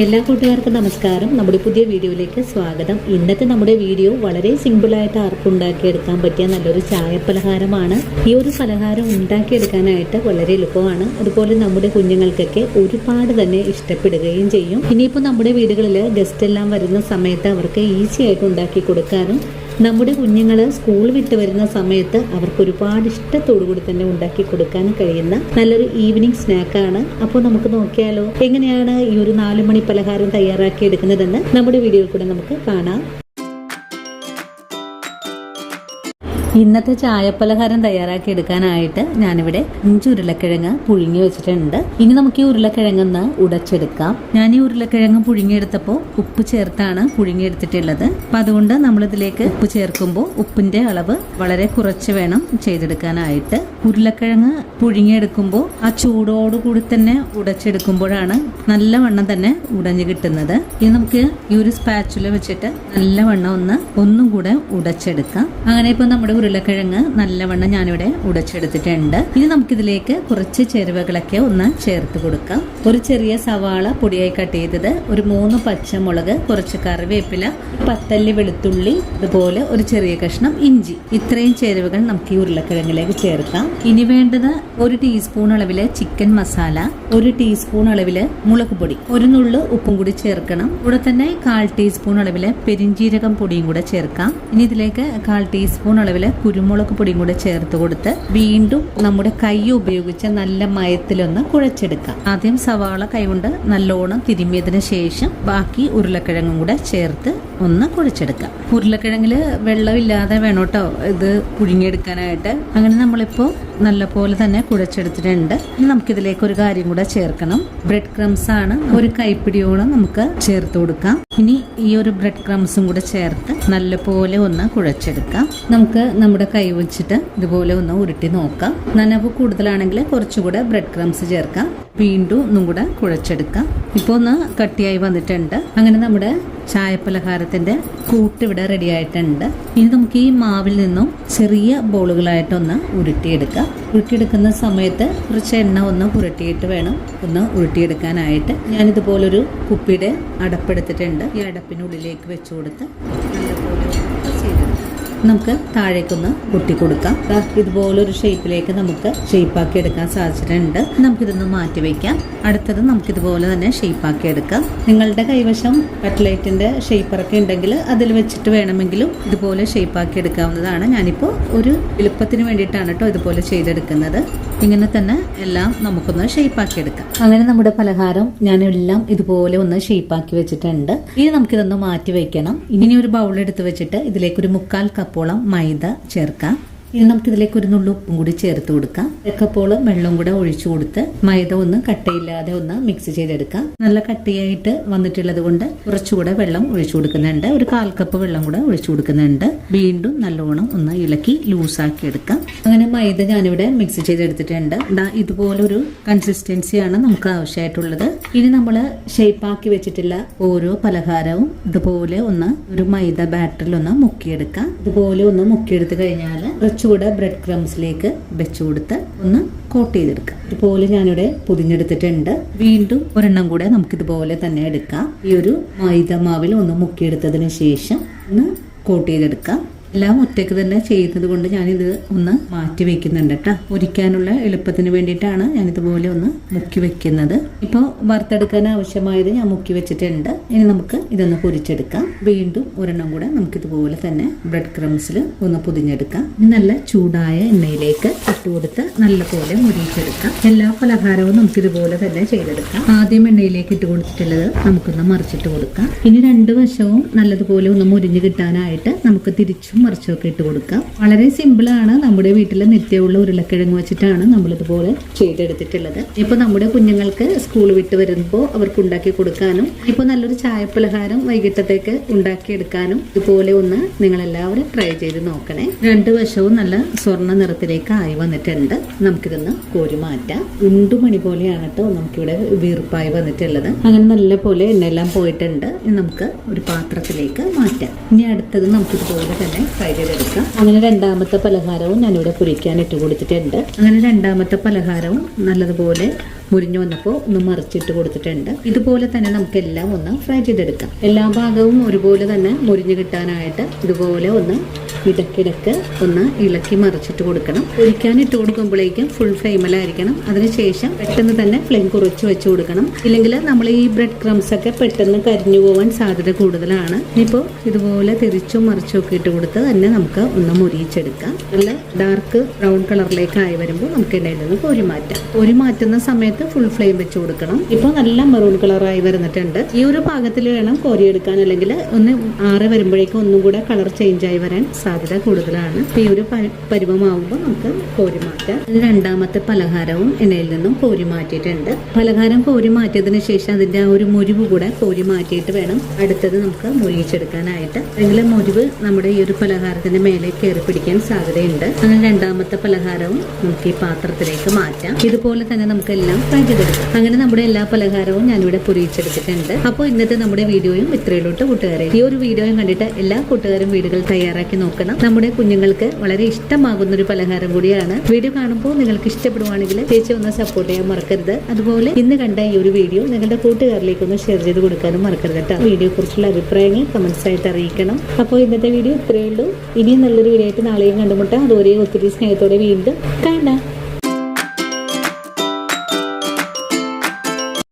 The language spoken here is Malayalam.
എല്ലാ കൂട്ടുകാർക്കും നമസ്കാരം. നമ്മുടെ പുതിയ വീഡിയോയിലേക്ക് സ്വാഗതം. ഇന്നത്തെ നമ്മുടെ വീഡിയോ വളരെ സിമ്പിളായിട്ട് ആർക്കും ഉണ്ടാക്കിയെടുക്കാൻ പറ്റിയ നല്ലൊരു ചായ പലഹാരമാണ്. ഈ ഒരു പലഹാരം ഉണ്ടാക്കിയെടുക്കാനായിട്ട് വളരെ എളുപ്പമാണ്. അതുപോലെ നമ്മുടെ കുഞ്ഞുങ്ങൾക്കൊക്കെ ഒരുപാട് തന്നെ ഇഷ്ടപ്പെടുകയും ചെയ്യും. ഇനിയിപ്പോൾ നമ്മുടെ വീടുകളിൽ ഗസ്റ്റ് എല്ലാം വരുന്ന സമയത്ത് അവർക്ക് ഈസി ആയിട്ട് ഉണ്ടാക്കി കൊടുക്കാനും നമ്മുടെ കുഞ്ഞുങ്ങൾ സ്കൂൾ വിട്ട് വരുന്ന സമയത്ത് അവർക്ക് ഒരുപാട് ഇഷ്ടത്തോടു കൂടി തന്നെ ഉണ്ടാക്കി കൊടുക്കാൻ കഴിയുന്ന നല്ലൊരു ഈവനിങ് സ്നാക്കാണ്. അപ്പോൾ നമുക്ക് നോക്കിയാലോ എങ്ങനെയാണ് ഈ ഒരു 4 മണി പലഹാരം തയ്യാറാക്കി എടുക്കുന്നതെന്ന് നമ്മുടെ വീഡിയോയിൽ കൂടെ നമുക്ക് കാണാം. ഇന്നത്തെ ചായപ്പലഹാരം തയ്യാറാക്കി എടുക്കാനായിട്ട് ഞാനിവിടെ 5 ഉരുളക്കിഴങ്ങ് പുഴുങ്ങി വെച്ചിട്ടുണ്ട്. ഇനി നമുക്ക് ഈ ഉരുളക്കിഴങ്ങൊന്ന് ഉടച്ചെടുക്കാം. ഞാൻ ഈ ഉരുളക്കിഴങ്ങ് പുഴുങ്ങിയെടുത്തപ്പോൾ ഉപ്പ് ചേർത്താണ് പുഴുങ്ങിയെടുത്തിട്ടുള്ളത്. അപ്പം അതുകൊണ്ട് നമ്മളിതിലേക്ക് ഉപ്പ് ചേർക്കുമ്പോൾ ഉപ്പിന്റെ അളവ് വളരെ കുറച്ച് വേണം ചെയ്തെടുക്കാനായിട്ട്. ഉരുളക്കിഴങ്ങ് പുഴുങ്ങിയെടുക്കുമ്പോൾ ആ ചൂടോടുകൂടി തന്നെ ഉടച്ചെടുക്കുമ്പോഴാണ് നല്ലവണ്ണം തന്നെ ഉടഞ്ഞു കിട്ടുന്നത്. ഇനി നമുക്ക് ഈ ഒരു സ്പാച്ചുല വെച്ചിട്ട് നല്ലവണ്ണം ഒന്നും കൂടെ ഉടച്ചെടുക്കാം. അങ്ങനെ ഇപ്പോൾ നമ്മുടെ ഉരുളക്കിഴങ്ങ് നല്ലവണ്ണം ഞാനിവിടെ ഉടച്ചെടുത്തിട്ടുണ്ട്. ഇനി നമുക്കിതിലേക്ക് കുറച്ച് ചേരുവകളൊക്കെ ഒന്ന് ചേർത്ത് കൊടുക്കാം. ഒരു ചെറിയ സവാള പൊടിയായി കട്ട് ചെയ്തത്, ഒരു 3 പച്ചമുളക്, കുറച്ച് കറിവേപ്പില, 10 അല്ലി വെളുത്തുള്ളി, അതുപോലെ ഒരു ചെറിയ കഷ്ണം ഇഞ്ചി. ഇത്രയും ചേരുവകൾ നമുക്ക് ഈ ഉരുളക്കിഴങ്ങിലേക്ക് ചേർക്കാം. ഇനി വേണ്ടത് 1 ടീസ്പൂൺ അളവില് ചിക്കൻ മസാല, 1 ടീസ്പൂൺ അളവില് മുളക് പൊടി, 1 നുള്ളു ഉപ്പും കൂടി ചേർക്കണം. കൂടെ തന്നെ 1/4 ടീസ്പൂൺ അളവില് പെരിഞ്ജീരകം പൊടിയും കൂടെ ചേർക്കാം. ഇനി ഇതിലേക്ക് 1/4 ടീസ്പൂൺ അളവില് കുരുമുളക് പൊടിയും കൂടെ ചേർത്ത് കൊടുത്ത് വീണ്ടും നമ്മുടെ കൈ ഉപയോഗിച്ച് നല്ല മയത്തിലൊന്ന് കുഴച്ചെടുക്കാം. ആദ്യം സവാള കൈകൊണ്ട് നല്ലോണം തിരുമ്മിയതിന് ശേഷം ബാക്കി ഉരുളക്കിഴങ്ങും കൂടെ ചേർത്ത് ഒന്ന് കുഴച്ചെടുക്കാം. ഉരുളക്കിഴങ്ങില് വെള്ളമില്ലാതെ വേണം കേട്ടോ ഇത് പുഴുങ്ങിയെടുക്കാനായിട്ട്. അങ്ങനെ നമ്മളിപ്പോൾ നല്ല പോലെ തന്നെ കുഴച്ചെടുത്തിട്ടുണ്ട്. ഇനി നമുക്കിതിലേക്ക് ഒരു കാര്യം കൂടെ ചേർക്കണം. ബ്രെഡ് ക്രംസ് ആണ്, ഒരു കൈപ്പിടിയോളം നമുക്ക് ചേർത്ത് കൊടുക്കാം. ഇനി ഈ ഒരു ബ്രെഡ് ക്രംസും കൂടെ ചേർത്ത് നല്ല പോലെ ഒന്ന് കുഴച്ചെടുക്കാം. നമുക്ക് നമ്മുടെ കൈ വെച്ചിട്ട് ഇതുപോലെ ഒന്ന് ഉരുട്ടി നോക്കാം. നനവ് കൂടുതലാണെങ്കിൽ കുറച്ചുകൂടെ ബ്രെഡ് ക്രംസ് ചേർക്കാം. വീണ്ടും ഒന്നും കൂടെ കുഴച്ചെടുക്കാം. ഇപ്പോൾ ഒന്ന് കട്ടിയായി വന്നിട്ടുണ്ട്. അങ്ങനെ നമ്മുടെ ചായപ്പലഹാരത്തിന്റെ കൂട്ട് ഇവിടെ റെഡി ആയിട്ടുണ്ട്. ഇനി നമുക്ക് ഈ മാവിൽ നിന്നും ചെറിയ ബോളുകളായിട്ടൊന്ന് ഉരുട്ടിയെടുക്കാം. ഉരുട്ടിയെടുക്കുന്ന സമയത്ത് കുറച്ച് എണ്ണ ഒന്ന് പുരട്ടിയിട്ട് വേണം ഒന്ന് ഉരുട്ടിയെടുക്കാനായിട്ട്. ഞാനിതുപോലൊരു കുപ്പിയുടെ അടപ്പെടുത്തിട്ടുണ്ട്. ഈ അടപ്പിനുള്ളിലേക്ക് വെച്ചു കൊടുത്ത് നമുക്ക് താഴേക്കൊന്ന് പൊട്ടിക്കൊടുക്കാം. ഇതുപോലൊരു ഷേപ്പിലേക്ക് നമുക്ക് ഷേപ്പാക്കി എടുക്കാൻ സാധിച്ചിട്ടുണ്ട്. നമുക്കിതൊന്ന് മാറ്റി വയ്ക്കാം. അടുത്തത് നമുക്കിതുപോലെ തന്നെ ഷേപ്പാക്കി എടുക്കാം. നിങ്ങളുടെ കൈവശം കട്ട്ലേറ്റിന്റെ ഷേപ്പറൊക്കെ ഉണ്ടെങ്കിൽ അതിൽ വെച്ചിട്ട് വേണമെങ്കിലും ഇതുപോലെ ഷേപ്പാക്കി എടുക്കാവുന്നതാണ്. ഞാനിപ്പോൾ ഒരു എളുപ്പത്തിന് വേണ്ടിയിട്ടാണ് കേട്ടോ ഇതുപോലെ ചെയ്തെടുക്കുന്നത്. ഇങ്ങനെ തന്നെ എല്ലാം നമുക്കൊന്ന് ഷേപ്പാക്കി എടുക്കാം. അങ്ങനെ നമ്മുടെ പലഹാരം ഞാനെല്ലാം ഇതുപോലെ ഒന്ന് ഷേപ്പാക്കി വെച്ചിട്ടുണ്ട്. ഇനി നമുക്കിതൊന്ന് മാറ്റി വയ്ക്കണം. ഇനി ഒരു ബൗൾ എടുത്ത് വെച്ചിട്ട് ഇതിലേക്ക് ഒരു 1/4 കപ്പോളം മൈദ ചേർക്കാം. ഇനി നമുക്കിതിലേക്ക് ഒരു നുള്ളു ഉപ്പും കൂടി ചേർത്ത് കൊടുക്കാം. കപ്പോളം വെള്ളം കൂടെ ഒഴിച്ചു കൊടുത്ത് മൈദ ഒന്ന് കട്ടയില്ലാതെ ഒന്ന് മിക്സ് ചെയ്തെടുക്കാം. നല്ല കട്ടിയായിട്ട് വന്നിട്ടുള്ളത് കൊണ്ട് കുറച്ചുകൂടെ വെള്ളം ഒഴിച്ചു കൊടുക്കുന്നുണ്ട്. ഒരു 1/4 കപ്പ് വെള്ളം കൂടെ ഒഴിച്ചു കൊടുക്കുന്നുണ്ട്. വീണ്ടും നല്ലോണം ഒന്ന് ഇളക്കി ലൂസാക്കി എടുക്കാം. അങ്ങനെ മൈദ ഞാനിവിടെ മിക്സ് ചെയ്തെടുത്തിട്ടുണ്ട്. ഇതുപോലൊരു കൺസിസ്റ്റൻസിയാണ് നമുക്ക് ആവശ്യമായിട്ടുള്ളത്. ഇനി നമ്മൾ ഷേപ്പാക്കി വെച്ചിട്ടുള്ള ഓരോ പലഹാരവും ഇതുപോലെ ഒന്ന് ഒരു മൈദ ബാറ്ററിൽ ഒന്ന് മുക്കിയെടുക്കാം. ഇതുപോലെ ഒന്ന് മുക്കിയെടുത്ത് കഴിഞ്ഞാൽ കുറച്ചുകൂടെ ബ്രെഡ് ക്രംസിലേക്ക് വെച്ചു കൊടുത്ത് ഒന്ന് കോട്ട് ചെയ്തെടുക്കാം. ഇതുപോലെ ഞാനിവിടെ പൊതിഞ്ഞെടുത്തിട്ടുണ്ട്. വീണ്ടും ഒരെണ്ണം കൂടെ നമുക്കിതുപോലെ തന്നെ എടുക്കാം. ഈ ഒരു മൈദ മാവിൽ ഒന്ന് മുക്കിയെടുത്തതിന് ശേഷം ഒന്ന് കോട്ട് ചെയ്തെടുക്കാം. എല്ലാം ഒറ്റയ്ക്ക് തന്നെ ചെയ്യുന്നത് കൊണ്ട് ഞാനിത് ഒന്ന് മാറ്റി വെക്കുന്നുണ്ട് കേട്ടോ. പൊരിക്കാനുള്ള എളുപ്പത്തിന് വേണ്ടിയിട്ടാണ് ഞാനിതുപോലെ ഒന്ന് മുക്കി വെക്കുന്നത്. ഇപ്പോൾ വറുത്തെടുക്കാൻ ആവശ്യമായത് ഞാൻ മുക്കി വെച്ചിട്ടുണ്ട്. ഇനി നമുക്ക് ഇതൊന്ന് പൊരിച്ചെടുക്കാം. വീണ്ടും ഒരെണ്ണം കൂടെ നമുക്കിതുപോലെ തന്നെ ബ്രെഡ് ക്രംസിൽ ഒന്ന് പൊതിഞ്ഞെടുക്കാം. ഇനി നല്ല ചൂടായ എണ്ണയിലേക്ക് ഇട്ടുകൊടുത്ത് നല്ലപോലെ മുരിച്ചെടുക്കാം. എല്ലാ പലഹാരവും നമുക്കിതുപോലെ തന്നെ ചെയ്തെടുക്കാം. ആദ്യം എണ്ണയിലേക്ക് ഇട്ട് കൊടുത്തിട്ടുള്ളത് നമുക്കൊന്ന് മറിച്ചിട്ട് കൊടുക്കാം. ഇനി 2 വശവും നല്ലതുപോലെ ഒന്ന് മുരിഞ്ഞ് കിട്ടാനായിട്ട് നമുക്ക് തിരിച്ചും മറിച്ചൊക്കെ ഇട്ട് കൊടുക്കാം. വളരെ സിമ്പിളാണ്. നമ്മുടെ വീട്ടിൽ നിത്യമുള്ള ഉരുളക്കിഴങ്ങ് വെച്ചിട്ടാണ് നമ്മളിതുപോലെ ചെയ്തെടുത്തിട്ടുള്ളത്. ഇപ്പൊ നമ്മുടെ കുഞ്ഞുങ്ങൾക്ക് സ്കൂൾ വിട്ട് വരുമ്പോൾ അവർക്ക് ഉണ്ടാക്കി കൊടുക്കാനും ഇപ്പൊ നല്ലൊരു ചായപ്പലഹാരം വൈകിട്ടത്തേക്ക് ഉണ്ടാക്കിയെടുക്കാനും ഇതുപോലെ ഒന്ന് നിങ്ങൾ എല്ലാവരും ട്രൈ ചെയ്ത് നോക്കണേ. 2 വശവും നല്ല സ്വർണ്ണ നിറത്തിലേക്ക് ആയി വന്നിട്ടുണ്ട്. നമുക്കിതൊന്ന് കോരി മാറ്റാം. ഉണ്ടുമണി പോലെയാണ് കേട്ടോ നമുക്കിവിടെ വീർപ്പായി വന്നിട്ടുള്ളത്. അങ്ങനെ നല്ല പോലെ എണ്ണയെല്ലാം പോയിട്ടുണ്ട്. നമുക്ക് ഒരു പാത്രത്തിലേക്ക് മാറ്റാം. ഇനി അടുത്തത് നമുക്കിതുപോലെ തന്നെ ഫ്രൈ ചെയ്തെടുക്കാം. അങ്ങനെ 2ാമത്തെ പലഹാരവും ഞാനിവിടെ പൊരിക്കാൻ ഇട്ട് കൊടുത്തിട്ടുണ്ട്. അങ്ങനെ 2ാമത്തെ പലഹാരവും നല്ലതുപോലെ മുരിഞ്ഞു വന്നപ്പോൾ ഒന്ന് മറിച്ചിട്ട് കൊടുത്തിട്ടുണ്ട്. ഇതുപോലെ തന്നെ നമുക്ക് എല്ലാം ഒന്ന് ഫ്രൈ ചെയ്തെടുക്കാം. എല്ലാ ഭാഗവും ഒരുപോലെ തന്നെ മുരിഞ്ഞു കിട്ടാനായിട്ട് ഇതുപോലെ ഒന്ന് ഇടയ്ക്കിടയ്ക്ക് ഒന്ന് ഇളക്കി മറിച്ചിട്ട് കൊടുക്കണം. ഒഴിക്കാൻ ഇട്ട് കൊടുക്കുമ്പോഴേക്കും ഫുൾ ഫ്ലെയിമിലായിരിക്കണം. അതിനുശേഷം പെട്ടെന്ന് തന്നെ ഫ്ലെയിം കുറച്ച് വെച്ച് കൊടുക്കണം. ഇല്ലെങ്കിൽ നമ്മൾ ഈ ബ്രെഡ് ക്രംസ് ഒക്കെ പെട്ടെന്ന് കരിഞ്ഞു പോകാൻ സാധ്യത കൂടുതലാണ്. ഇനിയിപ്പോൾ ഇതുപോലെ തിരിച്ചും മറിച്ചും ഒക്കെ ഇട്ട് കൊടുത്ത് തന്നെ നമുക്ക് ഒന്ന് മുരിയിച്ചെടുക്കാം. നല്ല ഡാർക്ക് ബ്രൗൺ കളറിലേക്ക് ആയി വരുമ്പോൾ നമുക്ക് ഇടയിൽ നിന്ന് കോരി മാറ്റാം. കോരി മാറ്റുന്ന സമയത്ത് ഫുൾ ഫ്ലെയിം വെച്ച് കൊടുക്കണം. ഇപ്പോൾ നല്ല മെറൂൺ കളറായി വരുന്നിട്ടുണ്ട്. ഈ ഒരു പാകത്തിൽ വേണം കോരിയെടുക്കാൻ, അല്ലെങ്കിൽ ഒന്ന് ആറി വരുമ്പോഴേക്കും ഒന്നും കൂടെ കളർ ചേഞ്ച് ആയി വരാൻ സാധ്യത കൂടുതലാണ്. ഈ ഒരു പരുവമാവുമ്പോൾ നമുക്ക് കോരി മാറ്റാം. രണ്ടാമത്തെ പലഹാരവും എണ്ണയിൽ നിന്നും കോരി മാറ്റിയിട്ടുണ്ട്. പലഹാരം കോരി മാറ്റിയതിന് ശേഷം അതിന്റെ ആ ഒരു മുരിവ് കൂടെ കോരി മാറ്റിയിട്ട് വേണം അടുത്തത് നമുക്ക് മുരിയിച്ചെടുക്കാനായിട്ട്. അല്ലെങ്കിൽ മുരിവ് നമ്മുടെ ഈ ഒരു പലഹാരത്തിന്റെ മേലെ കയറി പിടിക്കാൻ സാധ്യതയുണ്ട്. അങ്ങനെ രണ്ടാമത്തെ പലഹാരവും നമുക്ക് ഈ പാത്രത്തിലേക്ക് മാറ്റാം. ഇതുപോലെ തന്നെ നമുക്ക് എല്ലാം ഫ്രൈ ചെയ്തെടുക്കാം. അങ്ങനെ നമ്മുടെ എല്ലാ പലഹാരവും ഞാനിവിടെ പൊരിച്ചെടുത്തിട്ടുണ്ട്. അപ്പോൾ ഇന്നത്തെ നമ്മുടെ വീഡിയോയും ഇത്രയിലോട്ട് കൂട്ടുകാരെ. ഈ ഒരു വീഡിയോയും കണ്ടിട്ട് എല്ലാ കൂട്ടുകാരും വീടുകൾ തയ്യാറാക്കി നോക്കണം. നമ്മുടെ കുഞ്ഞുങ്ങൾക്ക് വളരെ ഇഷ്ടമാകുന്ന ഒരു പലഹാരം കൂടിയാണ്. വീഡിയോ കാണുമ്പോൾ നിങ്ങൾക്ക് ഇഷ്ടപ്പെടുവാണെങ്കിൽ ചേച്ചി ഒന്ന് സപ്പോർട്ട് ചെയ്യാൻ മറക്കരുത്. അതുപോലെ ഇന്ന് കണ്ട ഈ ഒരു വീഡിയോ നിങ്ങളുടെ കൂട്ടുകാരിലേക്ക് ഒന്ന് ഷെയർ ചെയ്ത് കൊടുക്കാനും മറക്കരുത് കേട്ടോ. വീഡിയോ കുറിച്ചുള്ള അഭിപ്രായങ്ങൾ കമന്റ്സ് ആയിട്ട് അറിയിക്കണം. അപ്പോൾ ഇന്നത്തെ വീഡിയോ ഇത്രയേ ഉള്ളൂ. ഇനിയും നല്ലൊരു വീഡിയോ ആയിട്ട് നാളെയും കണ്ടുമുട്ടാം. അതുവരെ ഒത്തിരി സ്നേഹത്തോടെ വീണ്ടും കാണാം.